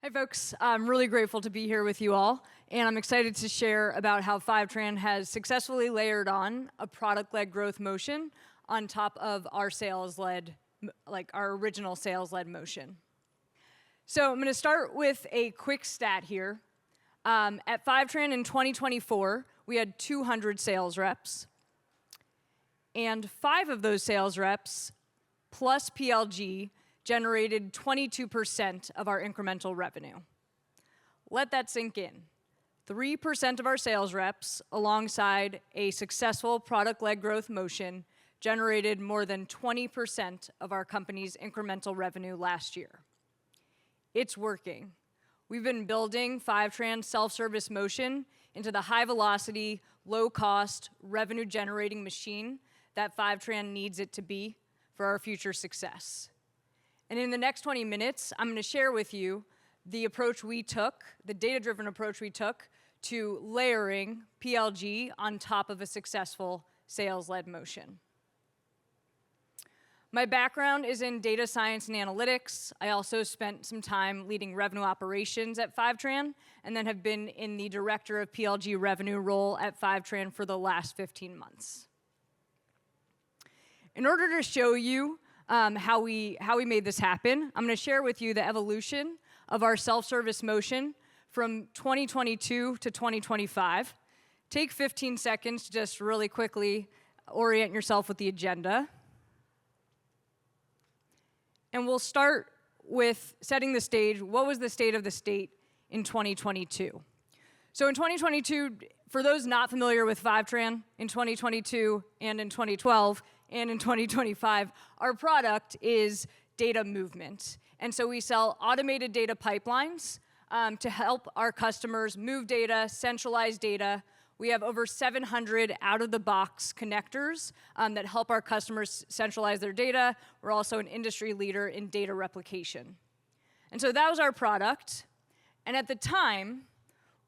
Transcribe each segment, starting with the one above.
Hi folks, I'm really grateful to be here with you all, and I'm excited to share about how Fivetran has successfully layered on a product-led growth motion on top of our sales-led, like our original sales-led motion. So I'm gonna start with a quick stat here. At Fivetran in 2024, we had 200 sales reps, and 5 of those sales reps, plus PLG, generated 22% of our incremental revenue. Let that sink in. 3% of our sales reps, alongside a successful product-led growth motion, generated more than 20% of our company's incremental revenue last year. It's working. We've been building Fivetran's self-service motion into the high-velocity, low-cost, revenue-generating machine that Fivetran needs it to be for our future success. And in the next 20 minutes, I'm going to share with you the approach we took, the data-driven approach we took to layering PLG on top of a successful sales-led motion. My background is in data science and analytics. I also spent some time leading revenue operations at Fivetran, and then have been in the director of PLG revenue role at Fivetran for the last 15 months. In order to show you how we made this happen, I'm going to share with you the evolution of our self-service motion from 2022 to 2025. Take 15 seconds to just really quickly orient yourself with the agenda. And we'll start with setting the stage. What was the state of the state in 2022? So in 2022, for those not familiar with Fivetran, in 2022 and in 2012, and in 2025, our product is data movement. And so we sell automated data pipelines to help our customers move data, centralize data. We have over 700 out-of-the-box connectors that help our customers centralize their data. We're also an industry leader in data replication. And so that was our product. And at the time,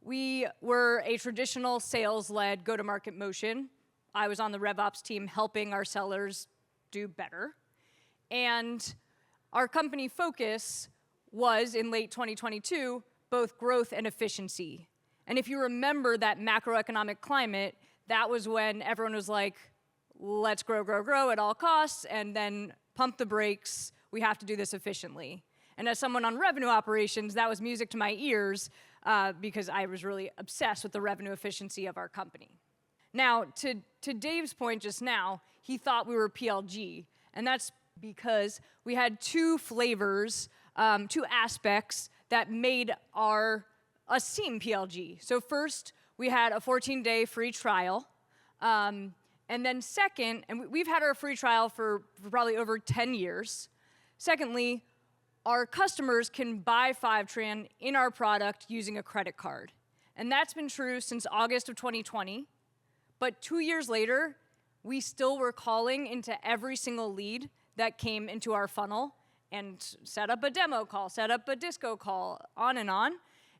we were a traditional sales-led go-to-market motion. I was on the RevOps team helping our sellers do better. And our company focus was, in late 2022, both growth and efficiency. And if you remember that macroeconomic climate, that was when everyone was like, let's grow, grow, grow at all costs, and then pump the brakes. We have to do this efficiently. And as someone on revenue operations, that was music to my ears because I was really obsessed with the revenue efficiency of our company. Now, to Dave's point just now, he thought we were PLG, and that's because we had two flavors, two aspects that made us seem PLG. So first, we had a 14-day free trial, and then second, and we've had our free trial for probably over 10 years. Secondly, our customers can buy Fivetran in our product using a credit card. And that's been true since August of 2020. But 2 years later, we still were calling into every single lead that came into our funnel and set up a demo call, set up a disco call, on.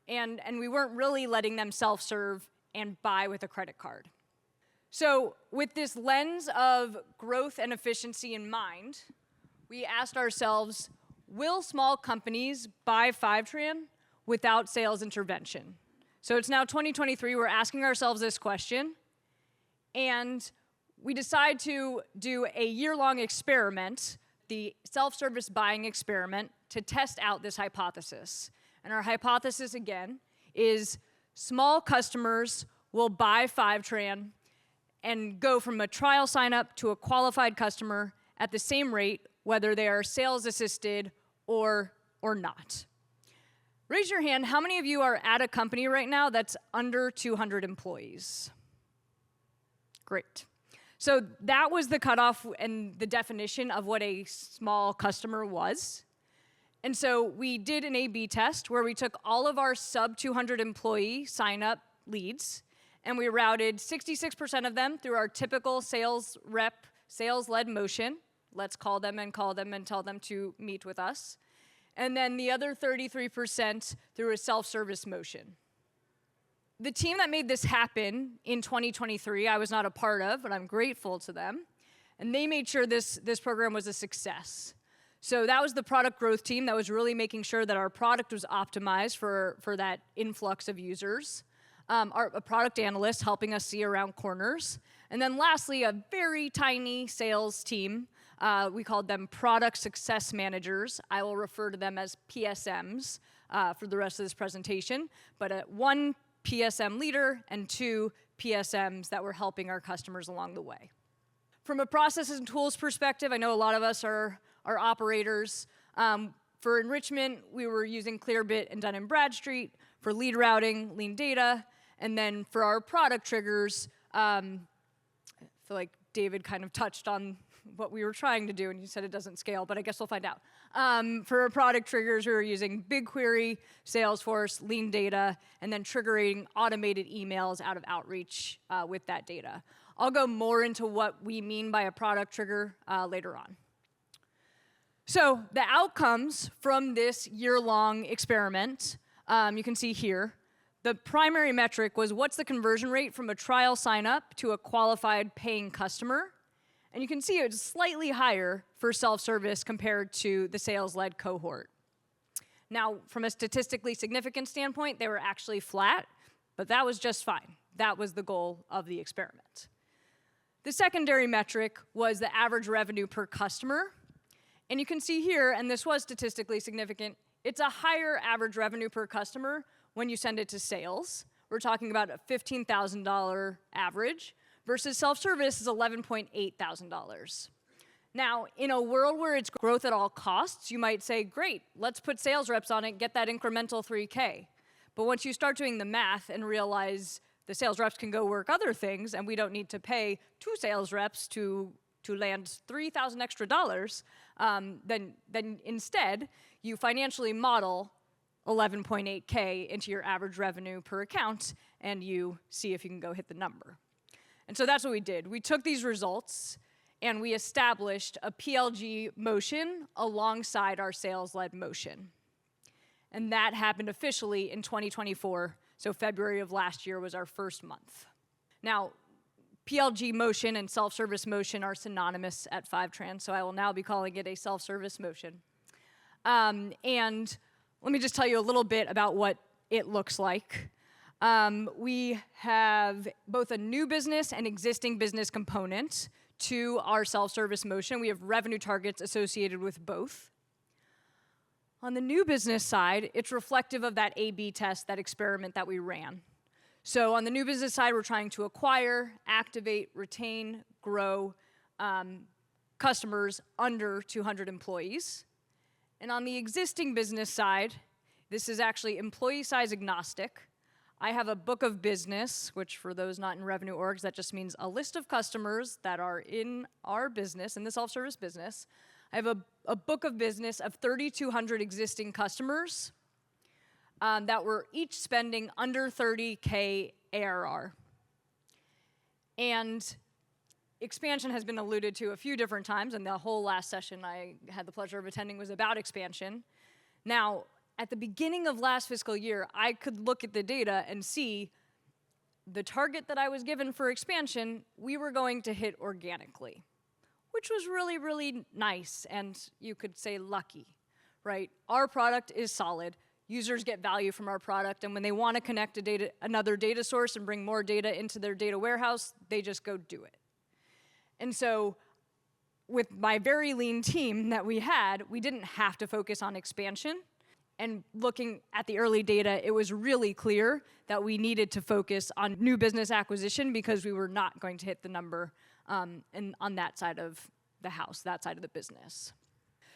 And we weren't really letting them self-serve and buy with a credit card. So with this lens of growth and efficiency in mind, we asked ourselves, will small companies buy Fivetran without sales intervention? So it's now 2023, we're asking ourselves this question. And we decided to do a year-long experiment, the self-service buying experiment, to test out this hypothesis. And our hypothesis, again, is small customers will buy Fivetran and go from a trial sign-up to a qualified customer at the same rate, whether they are sales-assisted or not. Raise your hand, how many of you are at a company right now that's under 200 employees? Great. So that was the cutoff and the definition of what a small customer was. And so we did an A/B test where we took all of our sub-200 employee sign-up leads, and we routed 66% of them through our typical sales rep, sales-led motion. Let's call them and tell them to meet with us. And then the other 33% through a self-service motion. The team that made this happen in 2023, I was not a part of, but I'm grateful to them. And they made sure this program was a success. So that was the product growth team that was really making sure that our product was optimized for that influx of users. A product analyst helping us see around corners. And then lastly, a very tiny sales team. We called them product success managers. I will refer to them as PSMs for the rest of this presentation. But one PSM leader and 2 PSMs that were helping our customers along the way. From a processes and tools perspective, I know a lot of us are operators. For enrichment, we were using Clearbit and Dun & Bradstreet. For lead routing, Lean Data. And then for our product triggers, I feel like David kind of touched on what we were trying to do, and he said it doesn't scale, but I guess we'll find out. For our product triggers, we were using BigQuery, Salesforce, Lean Data, and then triggering automated emails out of Outreach with that data. I'll go more into what we mean by a product trigger later on. So the outcomes from this year-long experiment, you can see here. The primary metric was what's the conversion rate from a trial sign-up to a qualified paying customer. And you can see it's slightly higher for self-service compared to the sales-led cohort. Now, from a statistically significant standpoint, they were actually flat, but that was just fine. That was the goal of the experiment. The secondary metric was the average revenue per customer. And you can see here, and this was statistically significant, it's a higher average revenue per customer when you send it to sales. We're talking about a $15,000 average versus self-service is $11,800. Now, in a world where it's growth at all costs, you might say, great, let's put sales reps on it, get that incremental 3K. But once you start doing the math and realize the sales reps can go work other things and we don't need to pay 2 sales reps to land $3,000 extra dollars, then instead you financially model 11.8K into your average revenue per account and you see if you can go hit the number. And so that's what we did. We took these results and we established a PLG motion alongside our sales-led motion. And that happened officially in 2024, so February of last year was our first month. Now, PLG motion and self-service motion are synonymous at Fivetran, so I will now be calling it a self-service motion. And let me just tell you a little bit about what it looks like. We have both a new business and existing business component to our self-service motion. We have revenue targets associated with both. On the new business side, it's reflective of that A/B test, that experiment that we ran. So on the new business side, we're trying to acquire, activate, retain, grow customers under 200 employees. And on the existing business side, this is actually employee size agnostic. I have a book of business, which for those not in revenue orgs, that just means a list of customers that are in our business, in the self-service business. I have a book of business of 3,200 existing customers that were each spending under 30K ARR. And expansion has been alluded to a few different times, and the whole last session I had the pleasure of attending was about expansion. Now, at the beginning of last fiscal year, I could look at the data and see the target that I was given for expansion, we were going to hit organically, which was really, really nice, and you could say lucky, right? Our product is solid. Users get value from our product, and when they want to connect to another data source and bring more data into their data warehouse, they just go do it. And so with my very lean team that we had, we didn't have to focus on expansion. And looking at the early data, it was really clear that we needed to focus on new business acquisition because we were not going to hit the number on that side of the house, that side of the business.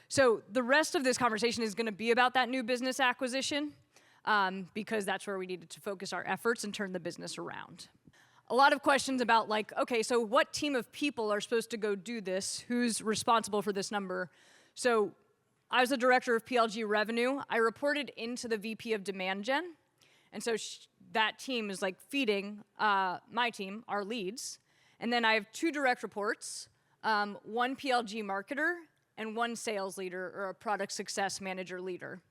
So the rest of this conversation is going to be about that new business acquisition because that's where we needed to focus our efforts and turn the business around. A lot of questions about like, okay, so what team of people are supposed to go do this? Who's responsible for this number? So I was the director of PLG revenue. I reported into the VP of demand gen. And so that team is like feeding my team, our leads. And then I have 2 direct reports, 1 PLG marketer and 1 sales leader or a product success manager leader.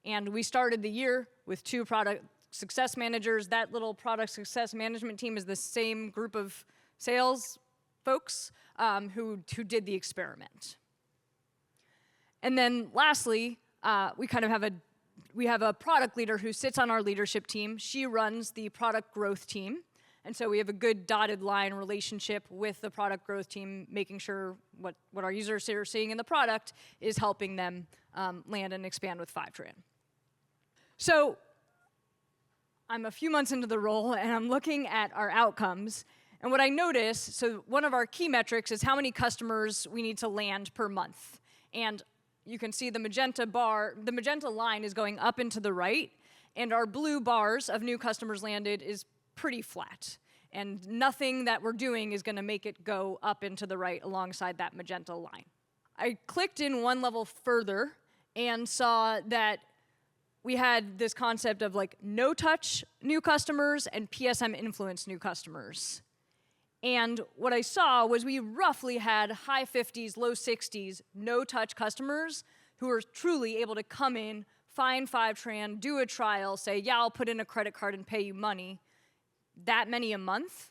And we started the year with 2 product success managers. That little product success management team is the same group of sales folks who did the experiment. And then lastly, we have a product leader who sits on our leadership team. She runs the product growth team. And so we have a good dotted line relationship with the product growth team, making sure what our users are seeing in the product is helping them land and expand with Fivetran. So I'm a few months into the role, and I'm looking at our outcomes. And what I notice, so one of our key metrics is how many customers we need to land per month. And you can see the magenta line is going up and to the right, and our blue bars of new customers landed is pretty flat. And nothing that we're doing is going to make it go up and to the right alongside that magenta line. I clicked in one level further and saw that we had this concept of like no-touch new customers and PSM-influenced new customers. And what I saw was we roughly had high 50s, low 60s no-touch customers who were truly able to come in, find Fivetran, do a trial, say, yeah, I'll put in a credit card and pay you money, that many a month.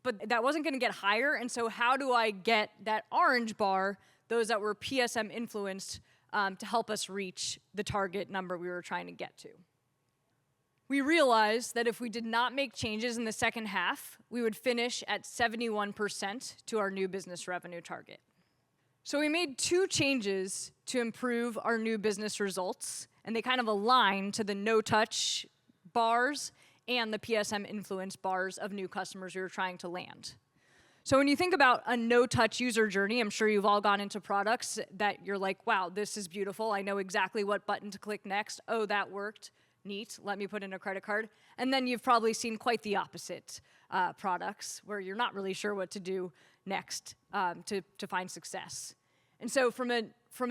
But that wasn't going to get higher, and so how do I get that orange bar, those that were PSM influenced, to help us reach the target number we were trying to get to? We realized that if we did not make changes in the second half, we would finish at 71% to our new business revenue target. So we made 2 changes to improve our new business results, and they kind of align to the no-touch bars and the PSM influence bars of new customers we were trying to land. So when you think about a no-touch user journey, I'm sure you've all gone into products that you're like, wow, this is beautiful. I know exactly what button to click next. Oh, that worked. Neat. Let me put in a credit card. And then you've probably seen quite the opposite products where you're not really sure what to do next to find success. And so from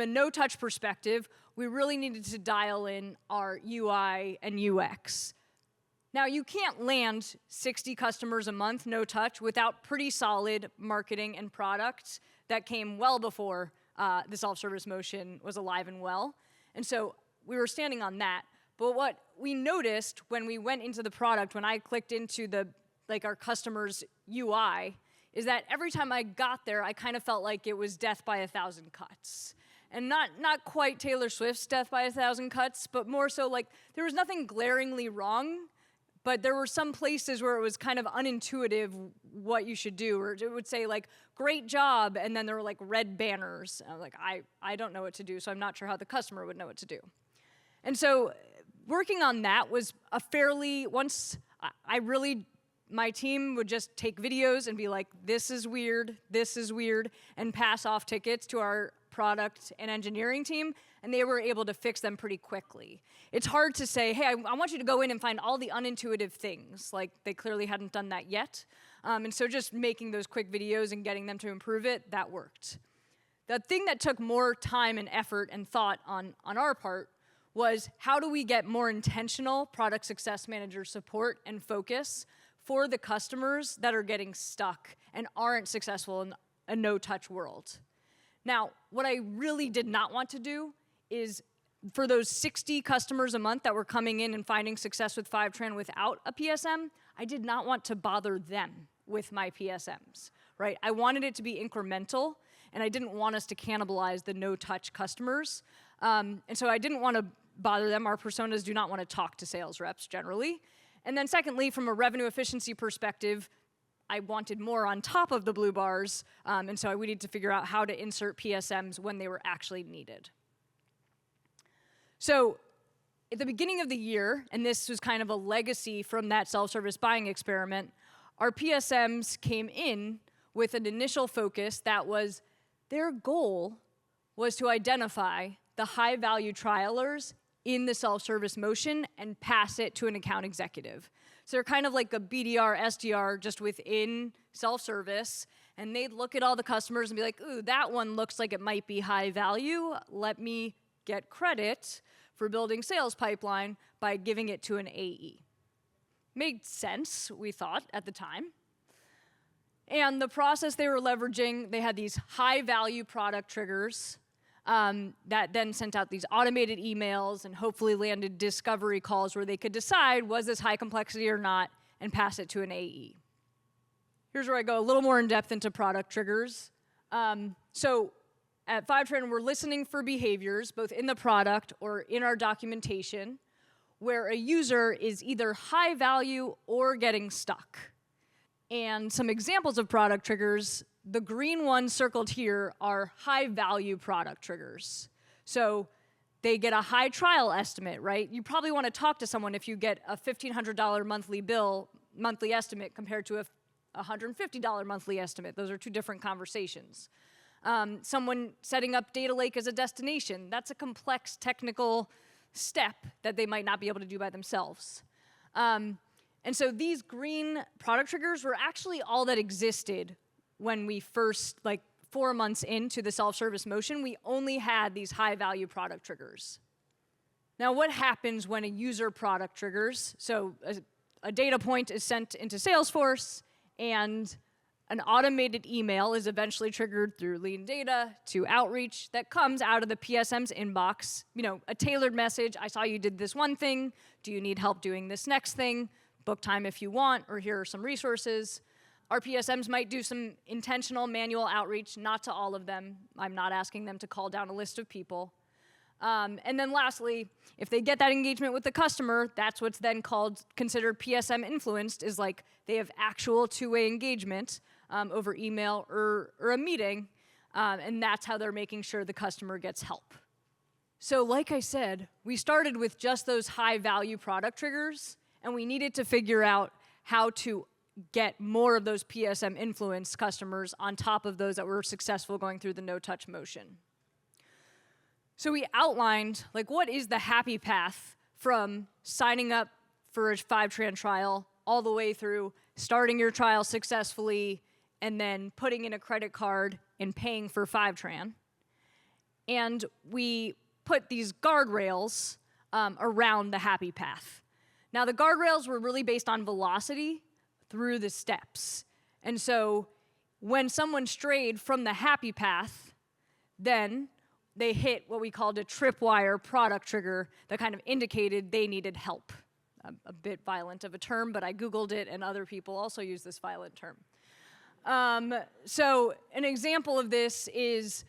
a no-touch perspective, we really needed to dial in our UI and UX. Now, you can't land 60 customers a month, no touch, without pretty solid marketing and product that came well before the self-service motion was alive and well. And so we were standing on that. But what we noticed when we went into the product, when I clicked into our customer's UI, is that every time I got there, I kind of felt like it was death by 1,000 cuts. And not quite Taylor Swift's death by 1,000 cuts, but more so like there was nothing glaringly wrong, but there were some places where it was kind of unintuitive what you should do, or it would say like, great job, and then there were like red banners. And I'm like, I don't know what to do, so I'm not sure how the customer would know what to do. And so working on that was my team would just take videos and be like, this is weird, and pass off tickets to our product and engineering team, and they were able to fix them pretty quickly. It's hard to say, hey, I want you to go in and find all the unintuitive things. Like, they clearly hadn't done that yet. And so just making those quick videos and getting them to improve it, that worked. The thing that took more time and effort and thought on our part was how do we get more intentional product success manager support and focus for the customers that are getting stuck and aren't successful in a no-touch world. Now, what I really did not want to do is for those 60 customers a month that were coming in and finding success with Fivetran without a PSM, I did not want to bother them with my PSMs, right? I wanted it to be incremental, and I didn't want us to cannibalize the no-touch customers. And so I didn't want to bother them. Our personas do not want to talk to sales reps generally. And then secondly, from a revenue efficiency perspective, I wanted more on top of the blue bars, and so we needed to figure out how to insert PSMs when they were actually needed. So at the beginning of the year, and this was kind of a legacy from that self-service buying experiment, our PSMs came in with an initial focus that was their goal was to identify the high-value trialers in the self-service motion and pass it to an account executive. So they're kind of like a BDR, SDR just within self-service, and they'd look at all the customers and be like, ooh, that one looks like it might be high value. Let me get credit for building sales pipeline by giving it to an AE. Made sense, we thought, at the time. And the process they were leveraging, they had these high-value product triggers that then sent out these automated emails and hopefully landed discovery calls where they could decide, was this high complexity or not, and pass it to an AE. Here's where I go a little more in depth into product triggers. So at Fivetran, we're listening for behaviors, both in the product or in our documentation, where a user is either high value or getting stuck. And some examples of product triggers, the green ones circled here are high value product triggers. So they get a high trial estimate, right? You probably want to talk to someone if you get a $1,500 monthly estimate compared to a $150 monthly estimate. Those are two different conversations. Someone setting up data lake as a destination, that's a complex technical step that they might not be able to do by themselves. And so these green product triggers were actually all that existed when we first, like 4 months into the self-service motion, we only had these high-value product triggers. Now, what happens when a user product triggers? So a data point is sent into Salesforce, and an automated email is eventually triggered through lean data to outreach that comes out of the PSM's inbox. You know, a tailored message, I saw you did this one thing, do you need help doing this next thing? Book time if you want, or here are some resources. Our PSMs might do some intentional manual outreach, not to all of them. I'm not asking them to call down a list of people. And then lastly, if they get that engagement with the customer, that's what's then considered PSM influenced, is like they have actual two-way engagement over email or a meeting, and that's how they're making sure the customer gets help. So like I said, we started with just those high-value product triggers, and we needed to figure out how to get more of those PSM influenced customers on top of those that were successful going through the no-touch motion. So we outlined, like, what is the happy path from signing up for a Fivetran trial all the way through starting your trial successfully and then putting in a credit card and paying for Fivetran. And we put these guardrails around the happy path. Now, the guardrails were really based on velocity through the steps. And so when someone strayed from the happy path, then they hit what we called a tripwire product trigger that kind of indicated they needed help. A bit violent of a term, but I Googled it, and other people also use this violent term. So an example of this is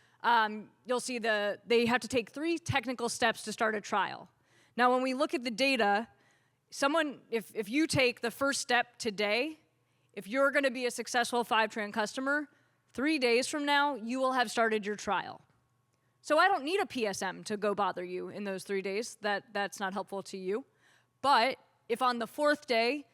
you'll see they have to take 3 technical steps to start a trial. Now, when we look at the data, if you take the first step today, if you're going to be a successful Fivetran customer, 3 days from now, you will have started your trial. So I don't need a PSM to go bother you in those 3 days. That's not helpful to you. But if on the 4th day,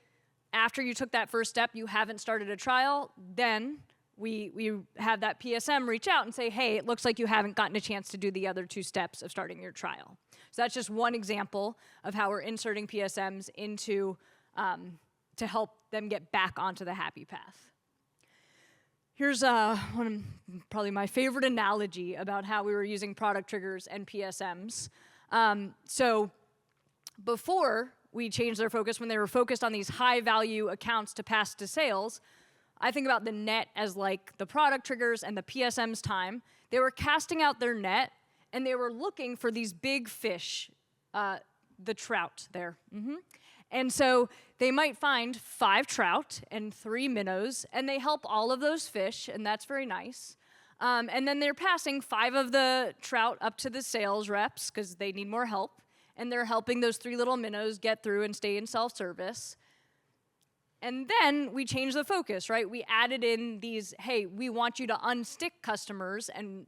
after you took that first step, you haven't started a trial, then we have that PSM reach out and say, hey, it looks like you haven't gotten a chance to do the other 2 steps of starting your trial. So that's just one example of how we're inserting PSMs into to help them get back onto the happy path. Here's probably my favorite analogy about how we were using product triggers and PSMs. So before we changed their focus, when they were focused on these high-value accounts to pass to sales, I think about the net as like the product triggers and the PSM's time. They were casting out their net, and they were looking for these big fish, the trout there. And so they might find 5 trout and 3 minnows, and they help all of those fish, and that's very nice. And then they're passing 5 of the trout up to the sales reps because they need more help, and they're helping those 3 little minnows get through and stay in self-service. And then we changed the focus, right? We added in these, hey, we want you to unstick customers, and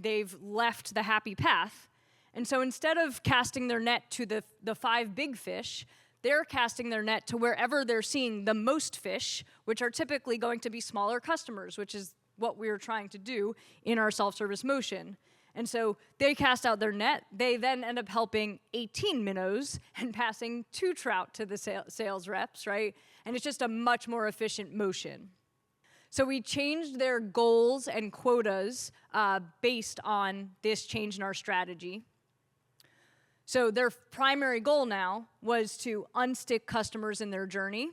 they've left the happy path. And so instead of casting their net to the 5 big fish, they're casting their net to wherever they're seeing the most fish, which are typically going to be smaller customers, which is what we're trying to do in our self-service motion. And so they cast out their net. They then end up helping 18 minnows and passing 2 trout to the sales reps, right? And it's just a much more efficient motion. So we changed their goals and quotas based on this change in our strategy. So their primary goal now was to unstick customers in their journey.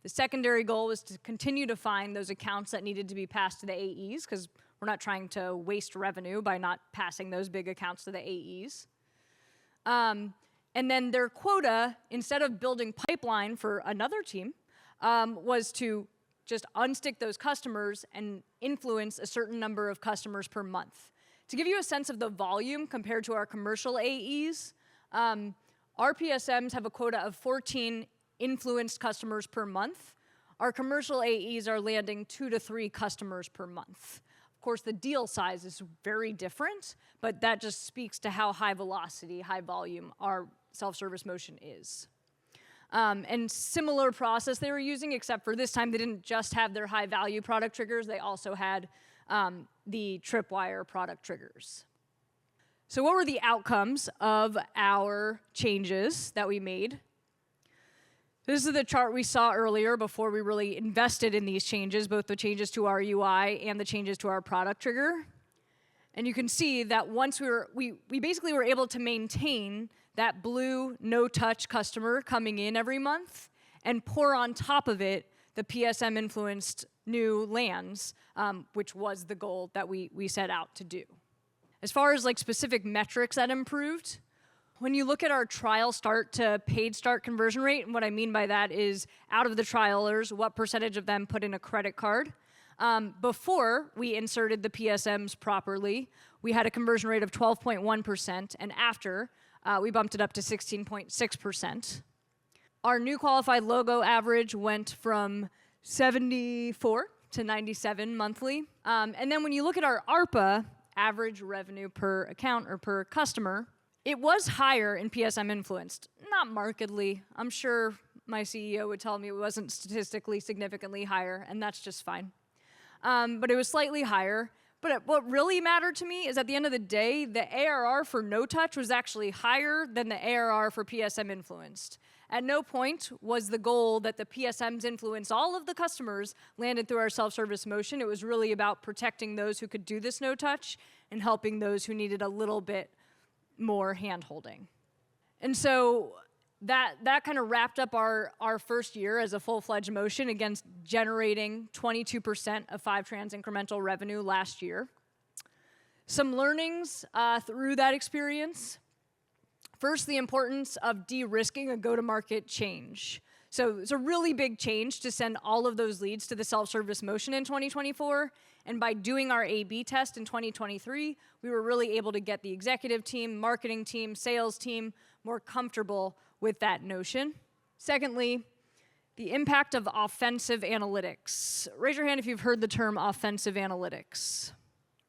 The secondary goal was to continue to find those accounts that needed to be passed to the AEs, because we're not trying to waste revenue by not passing those big accounts to the AEs. And then their quota, instead of building pipeline for another team, was to just unstick those customers and influence a certain number of customers per month. To give you a sense of the volume compared to our commercial AEs, our PSMs have a quota of 14 influenced customers per month. Our commercial AEs are landing 2 to 3 customers per month. Of course, the deal size is very different, but that just speaks to how high velocity, high volume our self-service motion is. And similar process they were using, except for this time they didn't just have their high value product triggers, they also had the tripwire product triggers. So what were the outcomes of our changes that we made? This is the chart we saw earlier before we really invested in these changes, both the changes to our UI and the changes to our product trigger. And you can see that once we basically were able to maintain that blue no-touch customer coming in every month and pour on top of it the PSM-influenced new lands, which was the goal that we set out to do. As far as like specific metrics that improved, when you look at our trial start to paid start conversion rate, and what I mean by that is out of the trialers, what percentage of them put in a credit card? Before we inserted the PSMs properly, we had a conversion rate of 12.1%, and after, we bumped it up to 16.6%. Our new qualified logo average went from 74 to 97 monthly. And then when you look at our ARPA, average revenue per account or per customer, it was higher in PSM influenced, not markedly. I'm sure my CEO would tell me it wasn't statistically significantly higher, and that's just fine. But it was slightly higher. But what really mattered to me is at the end of the day, the ARR for no touch was actually higher than the ARR for PSM influenced. At no point was the goal that the PSMs influence all of the customers landed through our self-service motion. It was really about protecting those who could do this no touch and helping those who needed a little bit more hand-holding. And so that kind of wrapped up our first year as a full-fledged motion against generating 22% of Fivetran's incremental revenue last year. Some learnings through that experience. First, the importance of de-risking a go-to-market change. So it's a really big change to send all of those leads to the self-service motion in 2024. And by doing our A/B test in 2023, we were really able to get the executive team, marketing team, sales team more comfortable with that notion. Secondly, the impact of offensive analytics. Raise your hand if you've heard the term offensive analytics.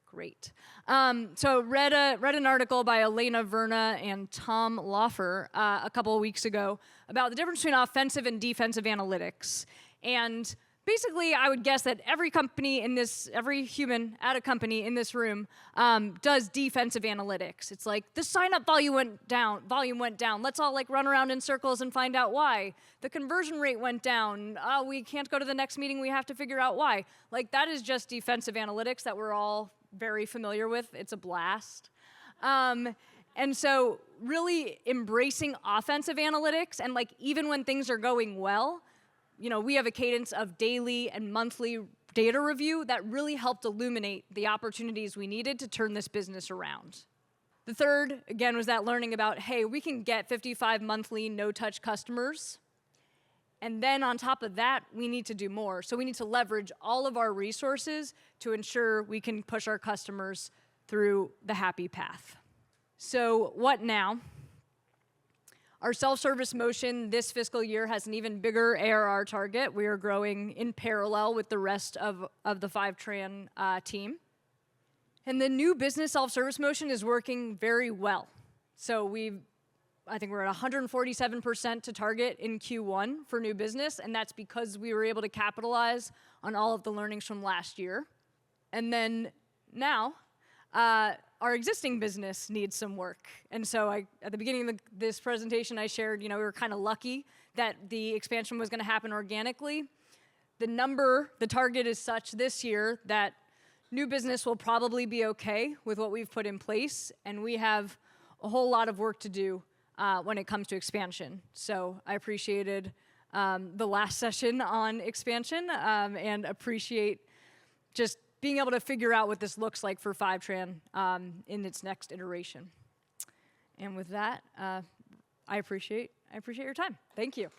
Great. So read an article by Elena Verna and Tom Loffer a couple of weeks ago about the difference between offensive and defensive analytics. And basically, I would guess that every human at a company in this room does defensive analytics. It's like, the sign-up volume went down. Let's all like run around in circles and find out why. The conversion rate went down. We can't go to the next meeting. We have to figure out why. Like, that is just defensive analytics that we're all very familiar with. It's a blast. And so really embracing offensive analytics, and like even when things are going well, you know, we have a cadence of daily and monthly data review that really helped illuminate the opportunities we needed to turn this business around. The third, again, was that learning about, hey, we can get 55 monthly no-touch customers. And then on top of that, we need to do more. So we need to leverage all of our resources to ensure we can push our customers through the happy path. So what now? Our self-service motion this fiscal year has an even bigger ARR target. We are growing in parallel with the rest of the Fivetran team. And the new business self-service motion is working very well. So I think we're at 147% to target in Q1 for new business, and that's because we were able to capitalize on all of the learnings from last year. And then now, our existing business needs some work. And so at the beginning of this presentation, I shared, we were kind of lucky that the expansion was going to happen organically. The target is such this year that new business will probably be okay with what we've put in place, and we have a whole lot of work to do when it comes to expansion. So I appreciated the last session on expansion and appreciate just being able to figure out what this looks like for Fivetran in its next iteration. And with that, I appreciate your time. Thank you.